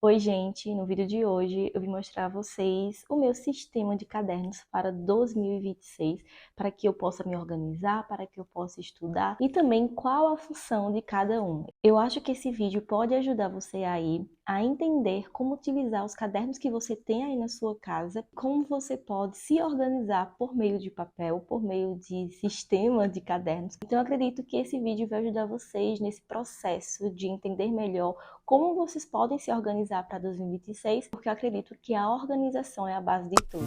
Oi, gente! No vídeo de hoje eu vim mostrar a vocês o meu sistema de cadernos para 2026, para que eu possa me organizar, para que eu possa estudar e também qual a função de cada um. Eu acho que esse vídeo pode ajudar você aí a entender como utilizar os cadernos que você tem aí na sua casa, como você pode se organizar por meio de papel, por meio de sistema de cadernos. Então eu acredito que esse vídeo vai ajudar vocês nesse processo de entender melhor como vocês podem se organizar para 2026, porque eu acredito que a organização é a base de tudo.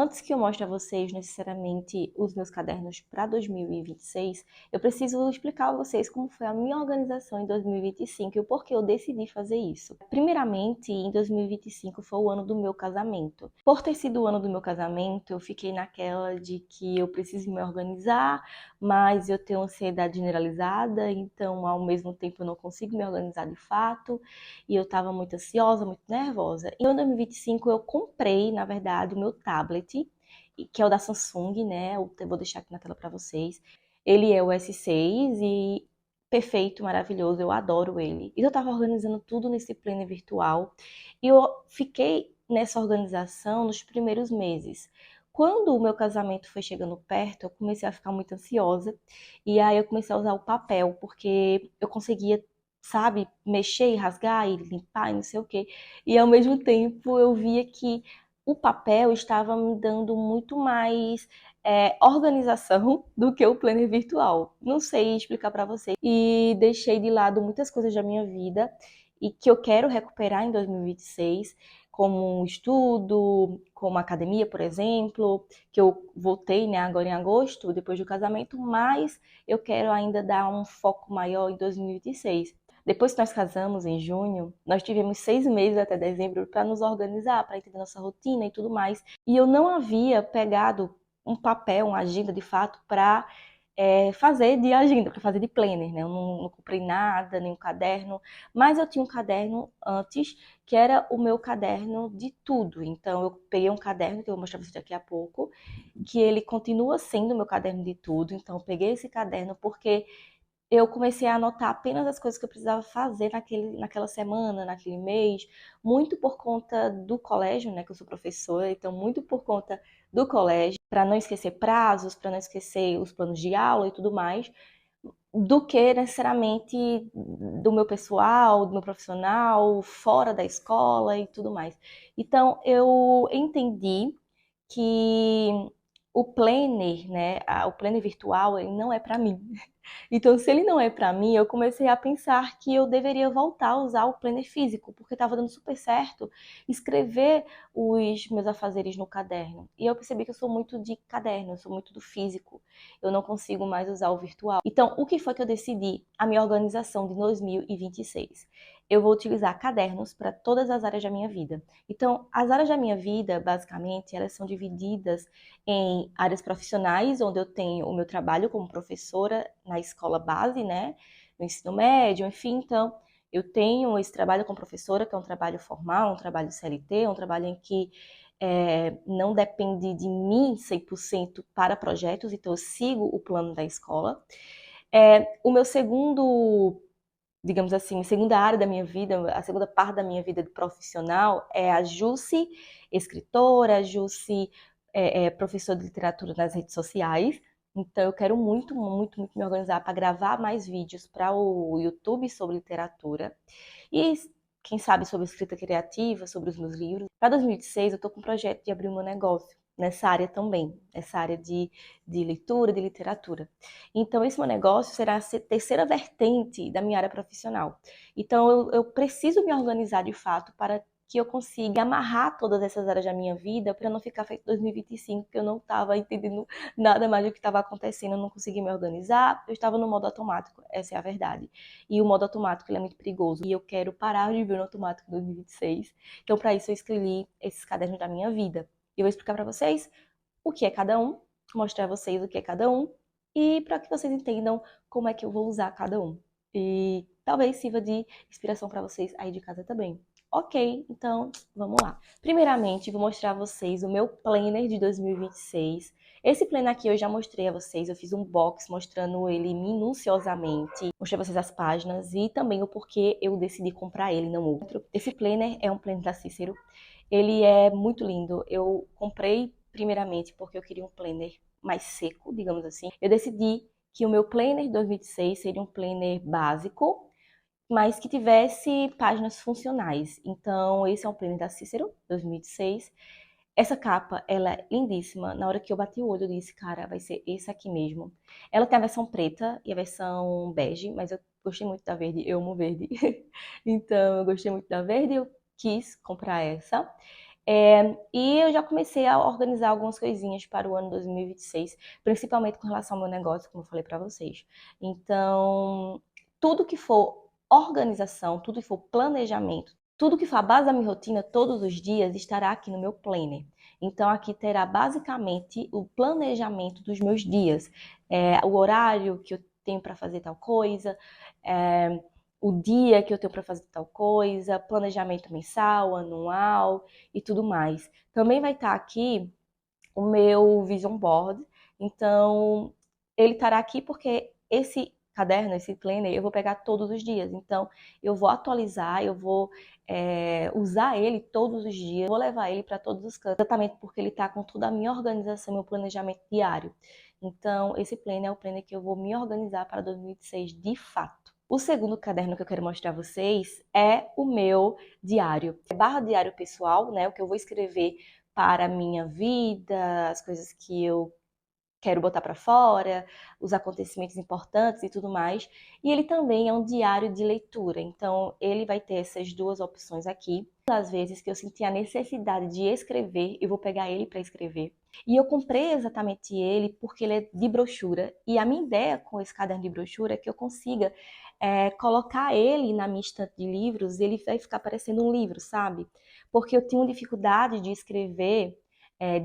Antes que eu mostre a vocês necessariamente os meus cadernos para 2026, eu preciso explicar a vocês como foi a minha organização em 2025 e o porquê eu decidi fazer isso. Primeiramente, em 2025 foi o ano do meu casamento. Por ter sido o ano do meu casamento, eu fiquei naquela de que eu preciso me organizar, mas eu tenho ansiedade generalizada, então ao mesmo tempo eu não consigo me organizar de fato, e eu estava muito ansiosa, muito nervosa. Então, em 2025 eu comprei, na verdade, o meu tablet, que é o da Samsung, né? Eu vou deixar aqui na tela para vocês. Ele é o S6 e perfeito, maravilhoso, eu adoro ele. E eu estava organizando tudo nesse planner virtual e eu fiquei nessa organização nos primeiros meses. Quando o meu casamento foi chegando perto, eu comecei a ficar muito ansiosa e aí eu comecei a usar o papel, porque eu conseguia, sabe, mexer e rasgar e limpar e não sei o quê. E ao mesmo tempo eu via que o papel estava me dando muito mais organização do que o planner virtual. Não sei explicar para vocês. E deixei de lado muitas coisas da minha vida e que eu quero recuperar em 2026, como estudo, como academia, por exemplo, que eu voltei, né, agora em agosto, depois do casamento, mas eu quero ainda dar um foco maior em 2026. Depois que nós casamos, em junho, nós tivemos 6 meses até dezembro para nos organizar, para entender nossa rotina e tudo mais. E eu não havia pegado um papel, uma agenda de fato, para fazer de agenda, para fazer de planner, né? Eu não comprei nada, nenhum caderno, mas eu tinha um caderno antes, que era o meu caderno de tudo. Então, eu peguei um caderno, que eu vou mostrar para vocês daqui a pouco, que ele continua sendo o meu caderno de tudo. Então, eu peguei esse caderno porque eu comecei a anotar apenas as coisas que eu precisava fazer naquela semana, naquele mês, muito por conta do colégio, né, que eu sou professora, então muito por conta do colégio, para não esquecer prazos, para não esquecer os planos de aula e tudo mais, do que necessariamente do meu pessoal, do meu profissional, fora da escola e tudo mais. Então eu entendi que o planner, né, o planner virtual, ele não é para mim. Então, se ele não é para mim, eu comecei a pensar que eu deveria voltar a usar o planner físico, porque estava dando super certo escrever os meus afazeres no caderno. E eu percebi que eu sou muito de caderno, eu sou muito do físico. Eu não consigo mais usar o virtual. Então, o que foi que eu decidi? A minha organização de 2026. Eu vou utilizar cadernos para todas as áreas da minha vida. Então, as áreas da minha vida, basicamente, elas são divididas em áreas profissionais, onde eu tenho o meu trabalho como professora na escola base, né, no ensino médio, enfim, então eu tenho esse trabalho como professora, que é um trabalho formal, um trabalho CLT, um trabalho em que não depende de mim 100% para projetos, então eu sigo o plano da escola. O meu segundo, digamos assim, a segunda área da minha vida, a segunda parte da minha vida de profissional é a Jusce, escritora, a Jusce professora de literatura nas redes sociais. Então eu quero muito, muito, muito me organizar para gravar mais vídeos para o YouTube sobre literatura. E quem sabe sobre escrita criativa, sobre os meus livros. Para 2016 eu estou com um projeto de abrir um meu negócio nessa área também, essa área de leitura, de literatura. Então, esse meu negócio será a terceira vertente da minha área profissional. Então, eu preciso me organizar de fato para que eu consiga amarrar todas essas áreas da minha vida para não ficar feito 2025, que eu não estava entendendo nada mais do que estava acontecendo, eu não conseguia me organizar, eu estava no modo automático, essa é a verdade. E o modo automático ele é muito perigoso, e eu quero parar de viver no automático em 2026. Então, para isso, eu escrevi esses cadernos da minha vida. Eu vou explicar para vocês o que é cada um, mostrar a vocês o que é cada um, e para que vocês entendam como é que eu vou usar cada um. E talvez sirva de inspiração para vocês aí de casa também. Ok, então vamos lá. Primeiramente, vou mostrar a vocês o meu planner de 2026. Esse planner aqui eu já mostrei a vocês, eu fiz um box mostrando ele minuciosamente, mostrei a vocês as páginas e também o porquê eu decidi comprar ele, não outro. Esse planner é um planner da Cícero, ele é muito lindo, eu comprei primeiramente porque eu queria um planner mais seco, digamos assim. Eu decidi que o meu planner 2006 seria um planner básico, mas que tivesse páginas funcionais. Então, esse é um planner da Cícero, 2006. Essa capa, ela é lindíssima. Na hora que eu bati o olho, eu disse, cara, vai ser esse aqui mesmo. Ela tem a versão preta e a versão bege, mas eu gostei muito da verde, eu amo verde. Então, eu gostei muito da verde e eu quis comprar essa. E eu já comecei a organizar algumas coisinhas para o ano 2026, principalmente com relação ao meu negócio, como eu falei para vocês. Então, tudo que for organização, tudo que for planejamento, tudo que for a base da minha rotina todos os dias estará aqui no meu planner. Então, aqui terá basicamente o planejamento dos meus dias, o horário que eu tenho para fazer tal coisa, é, o dia que eu tenho para fazer tal coisa, planejamento mensal, anual e tudo mais. Também vai estar aqui o meu vision board, então ele estará aqui porque esse caderno, esse planner, eu vou pegar todos os dias. Então, eu vou atualizar, eu vou usar ele todos os dias, vou levar ele para todos os cantos, exatamente porque ele está com toda a minha organização, meu planejamento diário. Então, esse planner é o planner que eu vou me organizar para 2026 de fato. O segundo caderno que eu quero mostrar a vocês é o meu diário. Barra diário pessoal, né? O que eu vou escrever para a minha vida, as coisas que eu quero botar para fora, os acontecimentos importantes e tudo mais. E ele também é um diário de leitura, então ele vai ter essas duas opções aqui. Às vezes que eu senti a necessidade de escrever, eu vou pegar ele para escrever. E eu comprei exatamente ele porque ele é de brochura. E a minha ideia com esse caderno de brochura é que eu consiga colocar ele na minha estante de livros e ele vai ficar parecendo um livro, sabe? Porque eu tenho dificuldade de escrever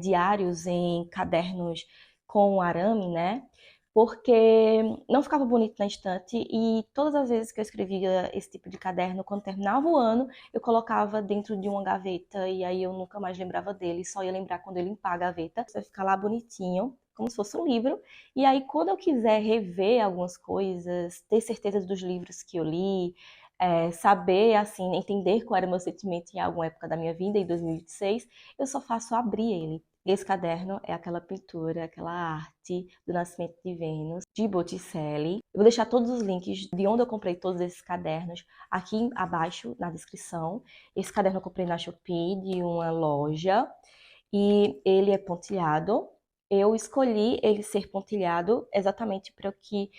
diários em cadernos com arame, né? Porque não ficava bonito na estante e todas as vezes que eu escrevia esse tipo de caderno, quando terminava o ano, eu colocava dentro de uma gaveta e aí eu nunca mais lembrava dele, só ia lembrar quando eu limpar a gaveta. Vai ficar lá bonitinho, como se fosse um livro. E aí quando eu quiser rever algumas coisas, ter certeza dos livros que eu li, saber, assim, entender qual era o meu sentimento em alguma época da minha vida, em 2026, eu só faço abrir ele. Esse caderno é aquela pintura, aquela arte do Nascimento de Vênus, de Botticelli. Eu vou deixar todos os links de onde eu comprei todos esses cadernos aqui abaixo na descrição. Esse caderno eu comprei na Shopee, de uma loja, e ele é pontilhado. Eu escolhi ele ser pontilhado exatamente para que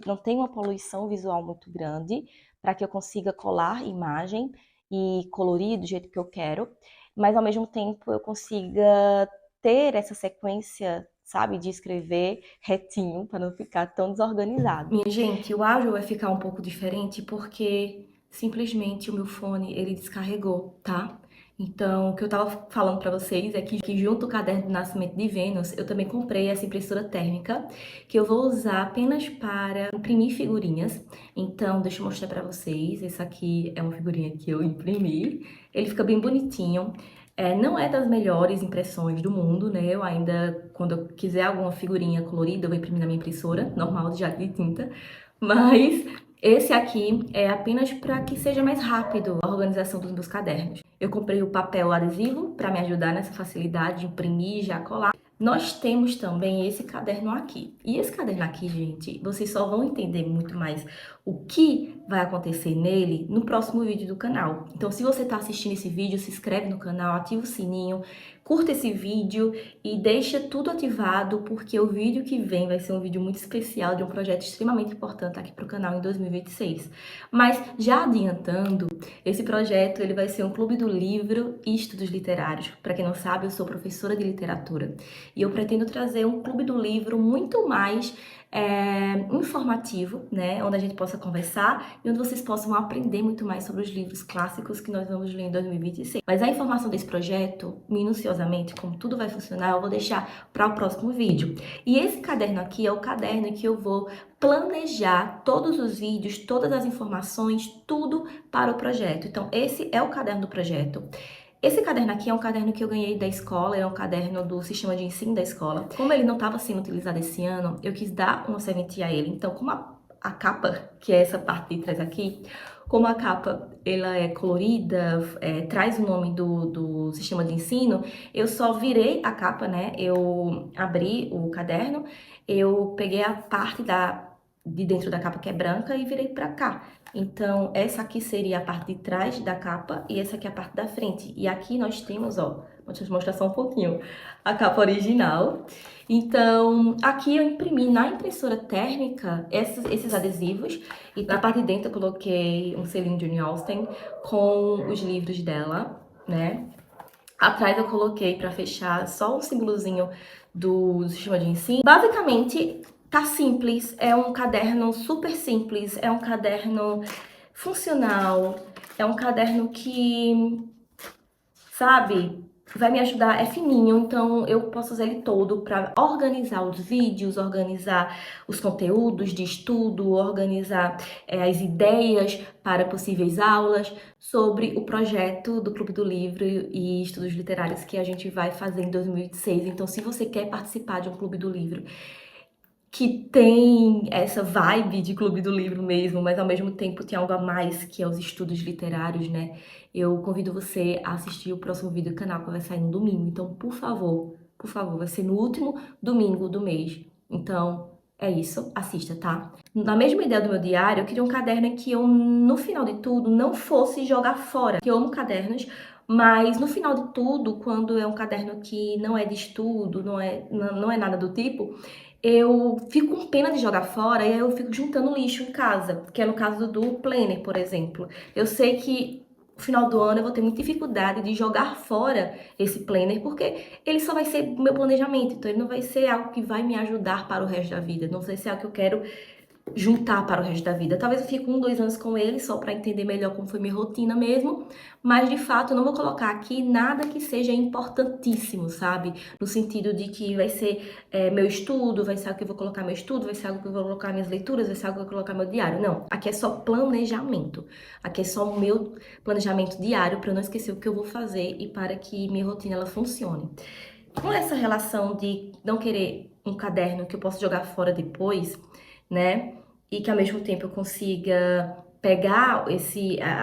não tenha uma poluição visual muito grande, para que eu consiga colar imagem e colorir do jeito que eu quero, mas ao mesmo tempo eu consiga ter essa sequência, sabe, de escrever retinho, para não ficar tão desorganizado. Minha gente, o áudio vai ficar um pouco diferente porque simplesmente o meu fone ele descarregou, tá? Então, o que eu tava falando pra vocês é que junto ao caderno do Nascimento de Vênus, eu também comprei essa impressora térmica, que eu vou usar apenas para imprimir figurinhas. Então, deixa eu mostrar pra vocês. Essa aqui é uma figurinha que eu imprimi. Ele fica bem bonitinho. Não é das melhores impressões do mundo, né? Eu ainda, quando eu quiser alguma figurinha colorida, eu vou imprimir na minha impressora, normal, de jato de tinta. Mas esse aqui é apenas para que seja mais rápido a organização dos meus cadernos. Eu comprei o papel adesivo para me ajudar nessa facilidade de imprimir e já colar. Nós temos também esse caderno aqui. E esse caderno aqui, gente, vocês só vão entender muito mais o que vai acontecer nele no próximo vídeo do canal. Então, se você está assistindo esse vídeo, se inscreve no canal, ativa o sininho, curta esse vídeo e deixa tudo ativado, porque o vídeo que vem vai ser um vídeo muito especial de um projeto extremamente importante aqui para o canal em 2026. Mas, já adiantando, esse projeto ele vai ser um clube do livro e estudos literários. Para quem não sabe, eu sou professora de literatura e eu pretendo trazer um clube do livro muito mais informativo, né? Onde a gente possa conversar e onde vocês possam aprender muito mais sobre os livros clássicos que nós vamos ler em 2026. Mas a informação desse projeto, minuciosamente, como tudo vai funcionar, eu vou deixar para o próximo vídeo. E esse caderno aqui é o caderno que eu vou planejar todos os vídeos, todas as informações, tudo para o projeto. Então, esse é o caderno do projeto. Esse caderno aqui é um caderno que eu ganhei da escola, é um caderno do sistema de ensino da escola. Como ele não estava sendo utilizado esse ano, eu quis dar uma serventia a ele. Então, como a capa, que é essa parte de trás aqui, como a capa ela é colorida, traz o nome do sistema de ensino, eu só virei a capa, né? Eu abri o caderno, eu peguei a parte de dentro da capa que é branca e virei pra cá. Então, essa aqui seria a parte de trás da capa e essa aqui é a parte da frente. E aqui nós temos, ó, deixa eu mostrar só um pouquinho, a capa original. Então, aqui eu imprimi na impressora térmica esses adesivos. E na parte de dentro eu coloquei um selinho de Jane Austen com os livros dela, né? Atrás eu coloquei pra fechar só um símbolozinho do sistema de ensino. Basicamente, tá simples, é um caderno super simples, é um caderno funcional, é um caderno que, sabe, vai me ajudar, é fininho, então eu posso usar ele todo para organizar os vídeos, organizar os conteúdos de estudo, organizar as ideias para possíveis aulas sobre o projeto do Clube do Livro e Estudos Literários que a gente vai fazer em 2026. Então, se você quer participar de um Clube do Livro que tem essa vibe de Clube do Livro mesmo, mas ao mesmo tempo tem algo a mais, que é os estudos literários, né? Eu convido você a assistir o próximo vídeo do canal, que vai sair no domingo. Então, por favor, vai ser no último domingo do mês. Então, é isso, assista, tá? Na mesma ideia do meu diário, eu queria um caderno em que eu, no final de tudo, não fosse jogar fora. Eu amo cadernos, mas no final de tudo, quando é um caderno que não é de estudo, não é nada do tipo, eu fico com pena de jogar fora e aí eu fico juntando lixo em casa, que é no caso do planner, por exemplo. Eu sei que no final do ano eu vou ter muita dificuldade de jogar fora esse planner, porque ele só vai ser meu planejamento, então ele não vai ser algo que vai me ajudar para o resto da vida, não vai ser algo que eu quero juntar para o resto da vida. Talvez eu fique 2 anos com ele só para entender melhor como foi minha rotina mesmo, mas de fato eu não vou colocar aqui nada que seja importantíssimo, sabe? No sentido de que vai ser meu estudo, vai ser algo que eu vou colocar meu estudo, vai ser algo que eu vou colocar minhas leituras, vai ser algo que eu vou colocar meu diário. Não, aqui é só planejamento. Aqui é só o meu planejamento diário para eu não esquecer o que eu vou fazer e para que minha rotina ela funcione. Com essa relação de não querer um caderno que eu possa jogar fora depois, né? E que ao mesmo tempo eu consiga pegar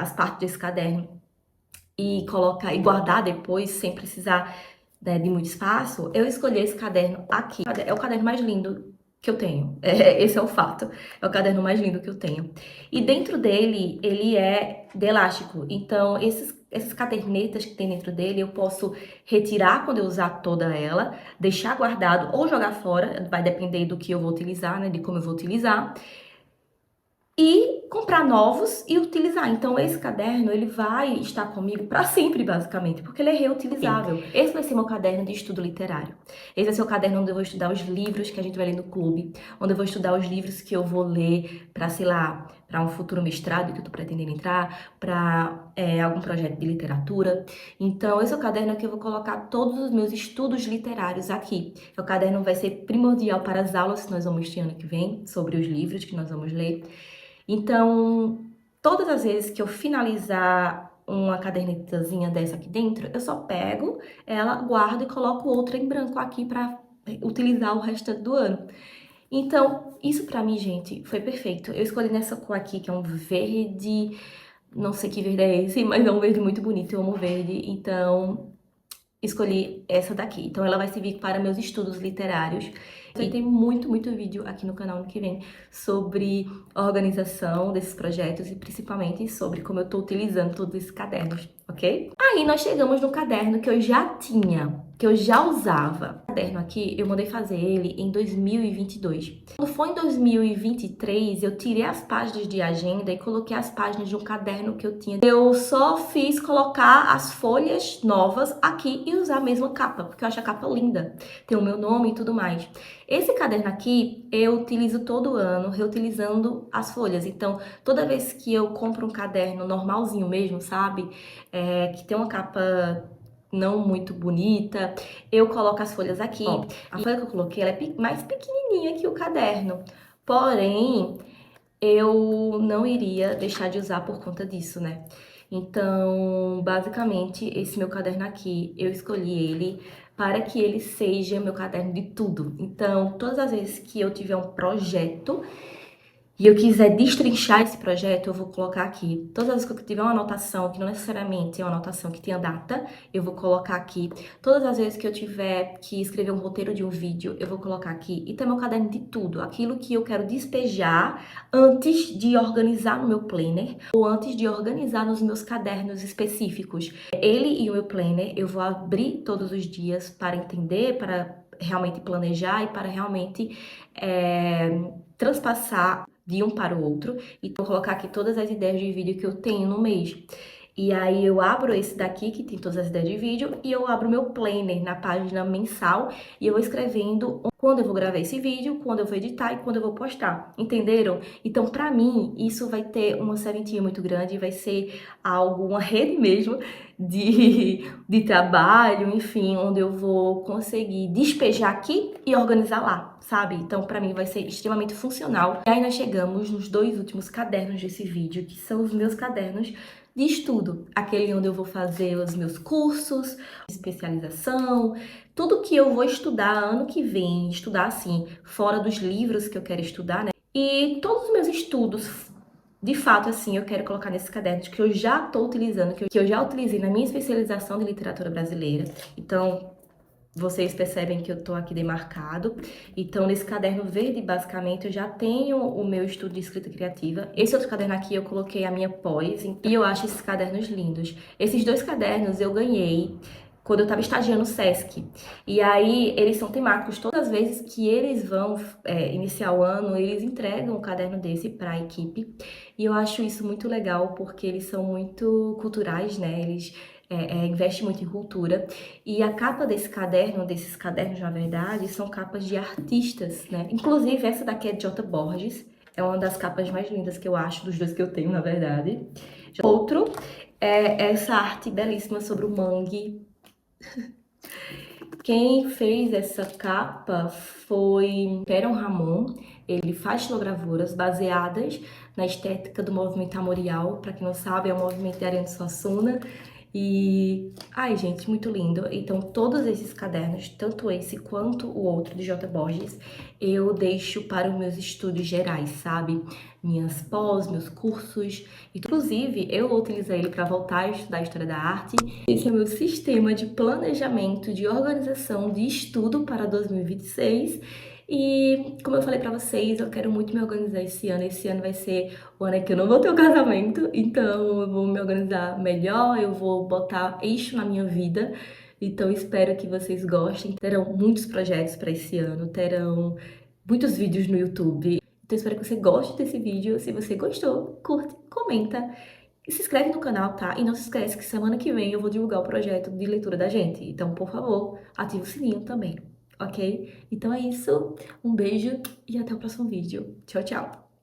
as partes desse caderno e colocar e guardar depois sem precisar, né, de muito espaço, eu escolhi esse caderno aqui. É o caderno mais lindo que eu tenho. Esse é o fato. É o caderno mais lindo que eu tenho. E dentro dele, ele é de elástico. Então, essas cadernetas que tem dentro dele, eu posso retirar quando eu usar toda ela, deixar guardado ou jogar fora, vai depender do que eu vou utilizar, né, de como eu vou utilizar. E comprar novos e utilizar. Então, esse caderno, ele vai estar comigo para sempre, basicamente, porque ele é reutilizável. Esse vai ser meu caderno de estudo literário. Esse vai ser o caderno onde eu vou estudar os livros que a gente vai ler no clube, onde eu vou estudar os livros que eu vou ler para, sei lá, para um futuro mestrado que eu tô pretendendo entrar, para algum projeto de literatura. Então, esse é o caderno que eu vou colocar todos os meus estudos literários aqui. O caderno vai ser primordial para as aulas que nós vamos ter ano que vem, sobre os livros que nós vamos ler. Então, todas as vezes que eu finalizar uma cadernetazinha dessa aqui dentro, eu só pego ela, guardo e coloco outra em branco aqui para utilizar o restante do ano. Então, isso pra mim, gente, foi perfeito. Eu escolhi nessa cor aqui, que é um verde, não sei que verde é esse, mas é um verde muito bonito, eu amo verde, então escolhi essa daqui. Então ela vai servir para meus estudos literários. E tem muito vídeo aqui no canal no que vem sobre a organização desses projetos e principalmente sobre como eu tô utilizando todos esses cadernos, ok? Aí nós chegamos no caderno que eu já tinha, que eu já usava. O caderno aqui, eu mandei fazer ele em 2022. Quando foi em 2023, eu tirei as páginas de agenda e coloquei as páginas de um caderno que eu tinha. Eu só fiz colocar as folhas novas aqui e usar a mesma capa, porque eu acho a capa linda. Tem o meu nome e tudo mais. Esse caderno aqui, eu utilizo todo ano, reutilizando as folhas. Então, toda vez que eu compro um caderno normalzinho mesmo, sabe? Que tem uma capa não muito bonita, eu coloco as folhas aqui. Ó, a folha que eu coloquei, ela é mais pequenininha que o caderno. Porém, eu não iria deixar de usar por conta disso, né? Então, basicamente, esse meu caderno aqui, eu escolhi ele para que ele seja meu caderno de tudo. Então, todas as vezes que eu tiver um projeto e eu quiser destrinchar esse projeto, eu vou colocar aqui. Todas as vezes que eu tiver uma anotação, que não necessariamente é uma anotação que tenha data, eu vou colocar aqui. Todas as vezes que eu tiver que escrever um roteiro de um vídeo, eu vou colocar aqui. E tem meu caderno de tudo, aquilo que eu quero despejar antes de organizar no meu planner ou antes de organizar nos meus cadernos específicos. Ele e o meu planner, eu vou abrir todos os dias para entender, para realmente planejar e para realmente transpassar de um para o outro. Então, vou colocar aqui todas as ideias de vídeo que eu tenho no mês. E aí eu abro esse daqui, que tem todas as ideias de vídeo, e eu abro meu planner na página mensal, e eu vou escrevendo quando eu vou gravar esse vídeo, quando eu vou editar e quando eu vou postar. Entenderam? Então, pra mim, isso vai ter uma serventia muito grande, vai ser algo, uma rede mesmo, de trabalho, enfim, onde eu vou conseguir despejar aqui e organizar lá, sabe? Então, pra mim vai ser extremamente funcional. E aí nós chegamos nos dois últimos cadernos desse vídeo, que são os meus cadernos de estudo, aquele onde eu vou fazer os meus cursos, especialização, tudo que eu vou estudar ano que vem, estudar assim, fora dos livros que eu quero estudar, né? E todos os meus estudos, de fato, assim, eu quero colocar nesses cadernos que eu já estou utilizando, que eu já utilizei na minha especialização de literatura brasileira. Então, vocês percebem que eu tô aqui demarcado. Então, nesse caderno verde, basicamente, eu já tenho o meu estudo de escrita criativa. Esse outro caderno aqui, eu coloquei a minha pós. E eu acho esses cadernos lindos. Esses dois cadernos eu ganhei quando eu estava estagiando no Sesc. E aí, eles são temáticos. Todas as vezes que eles vão iniciar o ano, eles entregam um caderno desse para a equipe. E eu acho isso muito legal, porque eles são muito culturais, né? Eles investem muito em cultura. E a capa desse caderno, desses cadernos, na verdade, são capas de artistas, né? Inclusive, essa daqui é de J. Borges. É uma das capas mais lindas que eu acho, dos dois que eu tenho, na verdade. Outro é essa arte belíssima sobre o mangue. Quem fez essa capa foi Peron Ramon. Ele faz xilogravuras baseadas na estética do movimento armorial. Para quem não sabe, é o movimento de Ariano Suassuna. E, ai, gente, muito lindo. Então, todos esses cadernos, tanto esse quanto o outro de J. Borges, eu deixo para os meus estudos gerais, sabe? Minhas pós, meus cursos. Inclusive, eu vou utilizar ele para voltar a estudar a história da arte. Esse é o meu sistema de planejamento, de organização, de estudo para 2026. E, como eu falei pra vocês, eu quero muito me organizar esse ano. Esse ano vai ser o ano que eu não vou ter o casamento, então eu vou me organizar melhor, eu vou botar eixo na minha vida. Então espero que vocês gostem. Terão muitos projetos para esse ano, terão muitos vídeos no YouTube. Então espero que você goste desse vídeo. Se você gostou, curte, comenta e se inscreve no canal, tá? E não se esquece que semana que vem eu vou divulgar o projeto de leitura da gente. Então, por favor, ative o sininho também, ok? Então é isso, um beijo e até o próximo vídeo. Tchau, tchau!